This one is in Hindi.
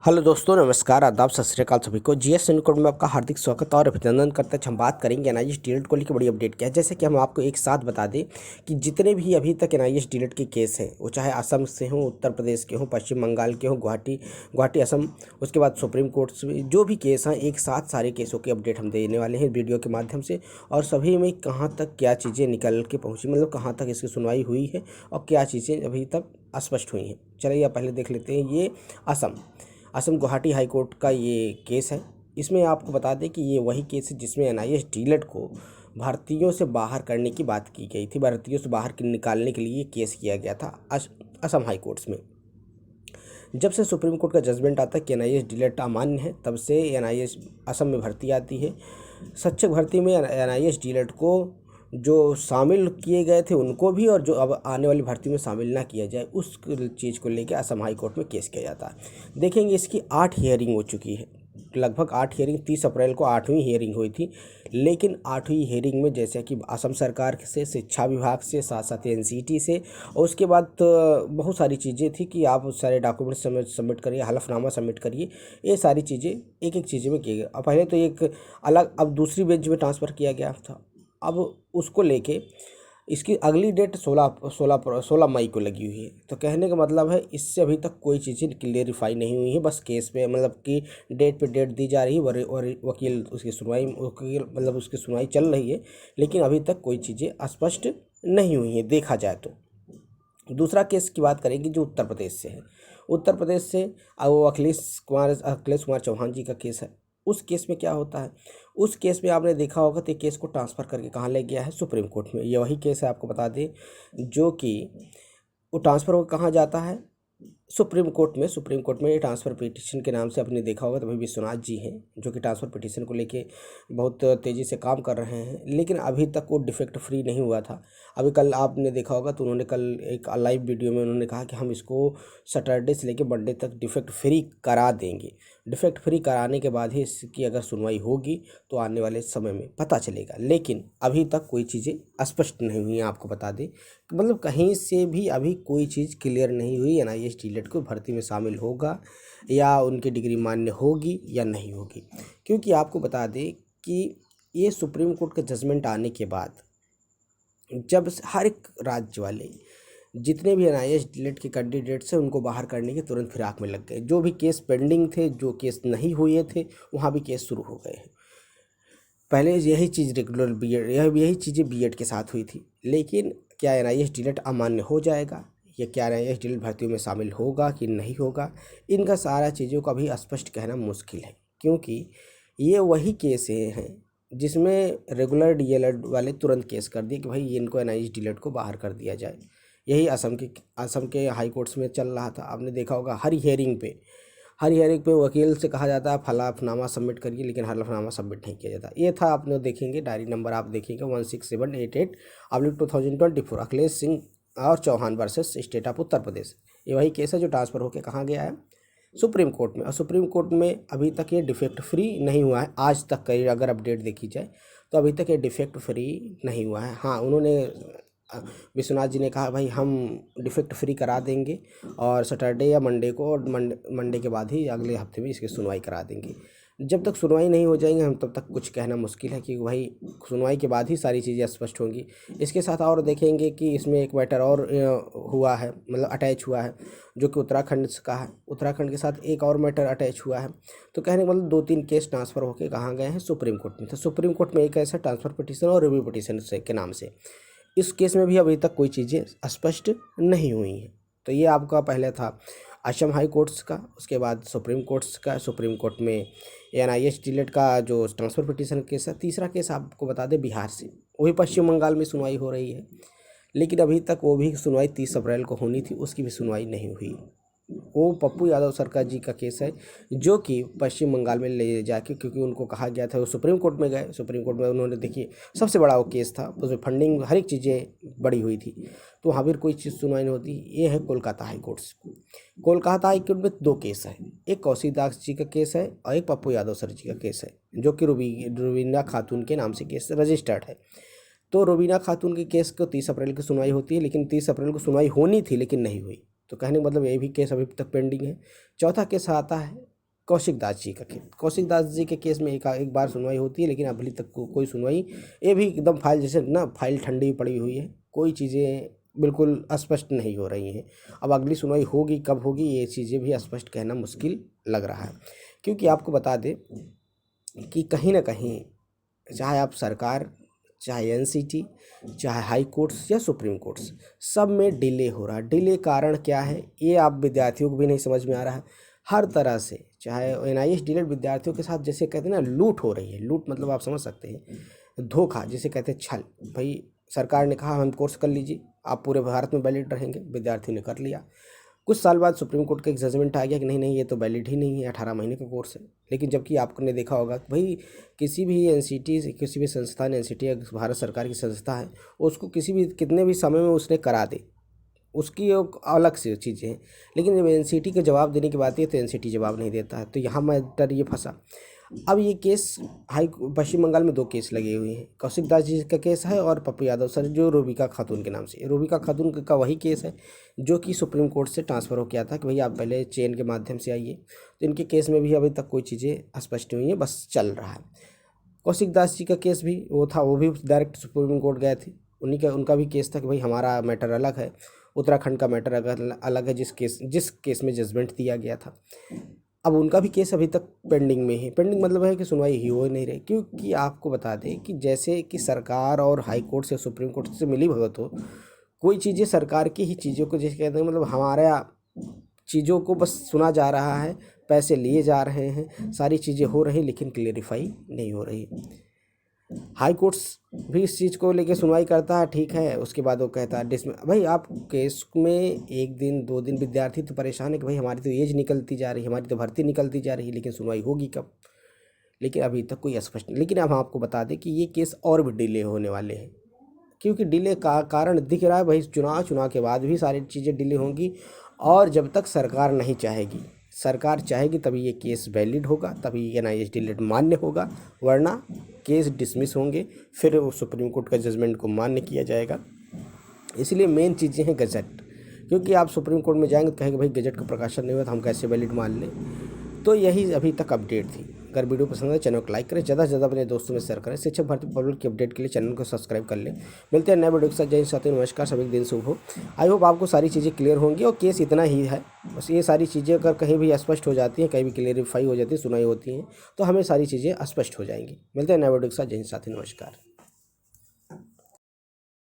हेलो दोस्तों, नमस्कार, आदाब, सत श्री अकाल सभी को। जीएस कोड में आपका हार्दिक स्वागत और अभिनंदन करते हैं। हम बात करेंगे एनआईएस डीएलएड को लेकर बड़ी अपडेट क्या है। जैसे कि हम आपको एक साथ बता दें कि जितने भी अभी तक एनआईएस डीएलएड के केस हैं, वो चाहे असम से हों, उत्तर प्रदेश के हों, पश्चिम बंगाल के हों, गुवाहाटी असम, उसके बाद सुप्रीम कोर्ट से जो भी केस हैं, एक साथ सारे केसों की अपडेट हम देने वाले हैं वीडियो के माध्यम से। और सभी में कहाँ तक क्या चीज़ें निकल के पहुँची, मतलब कहाँ तक इसकी सुनवाई हुई है और क्या चीज़ें अभी तक अस्पष्ट हुई हैं। चलिए पहले देख लेते हैं। ये असम गुवाहाटी हाई कोर्ट का ये केस है। इसमें आपको बता दें कि ये वही केस है जिसमें एनआईएस डीएलएड को भारतीयों से बाहर करने की बात की गई थी। भारतीयों से बाहर निकालने के लिए केस किया गया था असम हाई कोर्ट्स में। जब से सुप्रीम कोर्ट का जजमेंट आता है कि एनआईएस डीएलएड अमान्य है, तब से एनआईएस असम में भर्ती आती है। स्वच्छ भर्ती में एनआईएस डीएलएड को जो शामिल किए गए थे उनको भी, और जो अब आने वाली भर्ती में शामिल ना किया जाए उस चीज़ को लेकर असम हाई कोर्ट में केस किया जाता है। देखेंगे इसकी 8 हियरिंग हो चुकी है, लगभग 8 हियरिंग। 30 अप्रैल को 8वीं हियरिंग हुई थी। लेकिन 8वीं हियरिंग में जैसे कि असम सरकार से, शिक्षा विभाग से, साथ साथ एनसीटी से, और उसके बाद बहुत सारी चीज़ें थी कि आप सारे डॉक्यूमेंट सबमिट करिए, हलफनामा सबमिट करिए। ये सारी चीज़ें एक एक चीज़ें में किए गए। पहले तो एक अलग, अब दूसरी बेंच में ट्रांसफ़र किया गया था। अब उसको लेके इसकी अगली डेट 16 मई को लगी हुई है। तो कहने का मतलब है इससे अभी तक कोई चीज़ें क्लियरिफाई नहीं हुई है। बस केस पे, मतलब कि डेट पे डेट दी जा रही है और वकील उसकी सुनवाई चल रही है, लेकिन अभी तक कोई चीज़ें स्पष्ट नहीं हुई है देखा जाए तो। दूसरा केस की बात करेंगे जो उत्तर प्रदेश से है। उत्तर प्रदेश से वो अखिलेश कुमार चौहान जी का केस है। उस केस में क्या होता है, उस केस में आपने देखा होगा तो केस को ट्रांसफ़र करके कहाँ ले गया है, सुप्रीम कोर्ट में। ये वही केस है, आपको बता दें, जो कि वो ट्रांसफ़र होकर कहाँ जाता है, सुप्रीम कोर्ट में। सुप्रीम कोर्ट में ये ट्रांसफ़र पिटीशन के नाम से आपने देखा होगा तो भाई विश्वनाथ जी हैं, जो कि ट्रांसफ़र पिटीशन को लेके बहुत तेज़ी से काम कर रहे हैं, लेकिन अभी तक वो डिफेक्ट फ्री नहीं हुआ था। अभी कल आपने देखा होगा तो उन्होंने कल एक लाइव वीडियो में उन्होंने कहा कि हम इसको सैटरडे से लेकर मंडे तक डिफेक्ट फ्री करा देंगे। डिफेक्ट फ्री कराने के बाद ही इसकी अगर सुनवाई होगी तो आने वाले समय में पता चलेगा। लेकिन अभी तक कोई चीज़ें स्पष्ट नहीं हुई हैं, आपको बता दें। मतलब कहीं से भी अभी कोई चीज़ क्लियर नहीं हुई एनआईएस डीएलएड को भर्ती में शामिल होगा या उनकी डिग्री मान्य होगी या नहीं होगी। क्योंकि आपको बता दें कि ये सुप्रीम कोर्ट का जजमेंट आने के बाद जब हर एक राज्य वाले जितने भी एनआईएस डीएलएड के कैंडिडेट्स हैं उनको बाहर करने के तुरंत फिराक में लग गए। जो भी केस पेंडिंग थे, जो केस नहीं हुए थे, वहाँ भी केस शुरू हो गए हैं। पहले यही चीज़ रेगुलर बीएड, यही चीज़ें बीएड के साथ हुई थी। लेकिन क्या एनआईएस डीएलएड अमान्य हो जाएगा, या क्या एनआईएस डीएलएड भर्तियों में शामिल होगा कि नहीं होगा, इनका सारा चीज़ों का भी स्पष्ट कहना मुश्किल है। क्योंकि ये वही केस हैं जिसमें रेगुलर डीएलएड वाले तुरंत केस कर दिए कि भाई इनको एनआईएस डीएलएड को बाहर कर दिया जाए। यही असम के हाई कोर्ट्स में चल रहा था। आपने देखा होगा हर हियरिंग पे वकील से कहा जाता है हलफनामा सबमिट करिए, लेकिन हलफनामा सबमिट नहीं किया जाता। ये था, आपने देखेंगे डायरी नंबर, आप देखेंगे 16788/2024 अखिलेश सिंह और Chauhan versus state of Uttar Pradesh. ये वही केस है जो ट्रांसफ़र होकर कहाँ गया है, सुप्रीम कोर्ट में। और सुप्रीम कोर्ट में अभी तक ये डिफेक्ट फ्री नहीं हुआ है। आज तक का अगर अपडेट देखी जाए तो अभी तक ये डिफेक्ट फ्री नहीं हुआ है। हाँ, उन्होंने विश्वनाथ जी ने कहा भाई हम डिफेक्ट फ्री करा देंगे और सैटरडे या मंडे को, और मंडे के बाद ही अगले हफ्ते में इसकी सुनवाई करा देंगे। जब तक सुनवाई नहीं हो जाएंगे हम तब तक कुछ कहना मुश्किल है, कि भाई सुनवाई के बाद ही सारी चीज़ें स्पष्ट होंगी। इसके साथ और देखेंगे कि इसमें एक मैटर और हुआ है, मतलब अटैच हुआ है, जो कि उत्तराखंड का है। उत्तराखंड के साथ एक और मैटर अटैच हुआ है। तो कहने का मतलब 2-3 केस ट्रांसफ़र होकर कहाँ गए हैं, सुप्रीम कोर्ट में। तो सुप्रीम कोर्ट में एक ऐसा ट्रांसफ़र पिटीशन और रिव्यू पिटीशन से के नाम से इस केस में भी अभी तक कोई चीज़ें स्पष्ट नहीं हुई हैं। तो ये आपका पहले था असम हाई कोर्ट्स का, उसके बाद सुप्रीम कोर्ट्स का। सुप्रीम कोर्ट में एनआईएस डीएलएड का जो ट्रांसफ़र पिटीशन केस है। तीसरा केस आपको बता दें बिहार से, वही पश्चिम बंगाल में सुनवाई हो रही है, लेकिन अभी तक वो भी सुनवाई 30 अप्रैल को होनी थी, उसकी भी सुनवाई नहीं हुई। वो पप्पू यादव सरकार जी का केस है, जो कि पश्चिम बंगाल में ले जाके, क्योंकि उनको कहा गया था, वो सुप्रीम कोर्ट में गए। सुप्रीम कोर्ट में उन्होंने, देखिए सबसे बड़ा वो केस था, उसमें फंडिंग हर एक चीज़ें बड़ी हुई थी, तो वहाँ पर कोई चीज़ सुनवाई नहीं होती। ये है Kolkata high courts. Kolkata high court में 2 केस है, एक कौशिक दास जी का केस है और एक पप्पू यादव सर जी का केस है, जो कि रुबीना खातून के नाम से केस रजिस्टर्ड है। तो रुबीना खातून के केस को 30 अप्रैल की सुनवाई होती है, लेकिन 30 अप्रैल को सुनवाई होनी थी लेकिन नहीं हुई। तो कहने का मतलब ये भी केस अभी तक पेंडिंग है। चौथा केस आता है कौशिक दास जी का केस। कौशिक दास जी के केस में एक बार सुनवाई होती है, लेकिन अभी तक कोई सुनवाई, ये भी एकदम फाइल जैसे ना फाइल ठंडी पड़ी हुई है, कोई चीज़ें बिल्कुल स्पष्ट नहीं हो रही हैं। अब अगली सुनवाई होगी कब होगी, ये चीज़ें भी स्पष्ट कहना मुश्किल लग रहा है। क्योंकि आपको बता दें कि कहीं ना कहीं चाहे आप सरकार, चाहे एनसीटी, चाहे हाई कोर्ट्स या सुप्रीम कोर्ट्स, सब में डिले हो रहा है। डिले कारण क्या है ये आप विद्यार्थियों को भी नहीं समझ में आ रहा है। हर तरह से चाहे एनआईएस डीलेड विद्यार्थियों के साथ जैसे कहते हैं ना लूट हो रही है। लूट मतलब आप समझ सकते हैं, धोखा जिसे कहते हैं, छल। भाई सरकार ने कहा हम कोर्स कर लीजिए, आप पूरे भारत में वैलिड रहेंगे, विद्यार्थियों ने कर लिया। कुछ साल बाद सुप्रीम कोर्ट का एक जजमेंट आ गया कि नहीं नहीं ये तो वैलिड ही नहीं है, 18 महीने का कोर्स है। लेकिन जबकि आपने देखा होगा कि भाई किसी भी एनसीटी, किसी भी संस्थान, एनसीटी या भारत सरकार की संस्था है, उसको किसी भी कितने भी समय में उसने करा दे, उसकी एक अलग से चीज़ें हैं। लेकिन जब एनसीटी के जवाब देने की बात है तो एनसीटी जवाब नहीं देता है। तो यहाँ मैटर ये फंसा। अब ये केस पश्चिम बंगाल में 2 केस लगे हुए हैं। कौशिक दास जी का केस है और पप्पू यादव सर जो रूबिका खातून के नाम से, रूबिका खातून का वही केस है जो कि सुप्रीम कोर्ट से ट्रांसफ़र हो गया था कि भैया आप पहले चेन के माध्यम से आइए। तो इनके केस में भी अभी तक कोई चीज़ें स्पष्ट हुई हैं, बस चल रहा है। कौशिक दास जी का केस भी वो था, वो भी डायरेक्ट सुप्रीम कोर्ट गए थे। उनका भी केस था कि भाई हमारा मैटर अलग है, उत्तराखंड का मैटर अलग है, जिस केस में जजमेंट दिया गया था। अब उनका भी केस अभी तक पेंडिंग में है। पेंडिंग मतलब है कि सुनवाई ही हो नहीं रही। क्योंकि आपको बता दें कि जैसे कि सरकार और हाई कोर्ट से, सुप्रीम कोर्ट से मिली भगत हो, कोई चीज़ें सरकार की ही चीज़ों को जैसे कहते हैं, मतलब हमारा चीज़ों को बस सुना जा रहा है, पैसे लिए जा रहे हैं, सारी चीज़ें हो रही लेकिन क्लेरिफाई नहीं हो रही। हाई कोर्ट्स भी इस चीज़ को लेके सुनवाई करता है, ठीक है, उसके बाद वो कहता है डिसमिस। भाई आप केस में 1 दिन 2 दिन विद्यार्थी तो परेशान है कि भाई हमारी तो एज निकलती जा रही है, हमारी तो भर्ती निकलती जा रही है, लेकिन सुनवाई होगी कब? लेकिन अभी तक कोई स्पष्ट नहीं। लेकिन अब हम आपको बता दें कि ये केस और भी डिले होने वाले हैं, क्योंकि डिले का कारण दिख रहा है। भाई चुनाव के बाद भी सारी चीज़ें डिले होंगी, और जब तक सरकार नहीं चाहेगी, सरकार चाहेगी तभी ये केस वैलिड होगा, तभी एनआईएस डिलेड मान्य होगा, वरना केस डिसमिस होंगे, फिर सुप्रीम कोर्ट का जजमेंट को मान्य किया जाएगा। इसलिए मेन चीज़ें हैं गजट, क्योंकि आप सुप्रीम कोर्ट में जाएंगे तो कहेंगे भाई गजट का प्रकाशन नहीं हुआ तो हम कैसे वैलिड मान लें। तो यही अभी तक अपडेट थी। अगर वीडियो पसंद है चैनल को लाइक करें, ज़्यादा से ज़्यादा अपने दोस्तों में शेयर करें। शिक्षक भर्ती पब्लिक की अपडेट के लिए चैनल को सब्सक्राइब कर लें। मिलते हैं नए वीडियो के साथ। जय हिंद साथी, नमस्कार, सभी दिन शुभ हो। आई होप आपको सारी चीज़ें क्लियर होंगी, और केस इतना ही है बस। ये सारी चीज़ें अगर कहीं भी स्पष्ट हो जाती हैं, कहीं भी क्लियरिफाई हो जाती है, सुनाई होती हैं, तो हमें सारी चीज़ें स्पष्ट हो जाएंगी। मिलते हैं नए वीडियो के साथ। जय हिंद साथी, नमस्कार।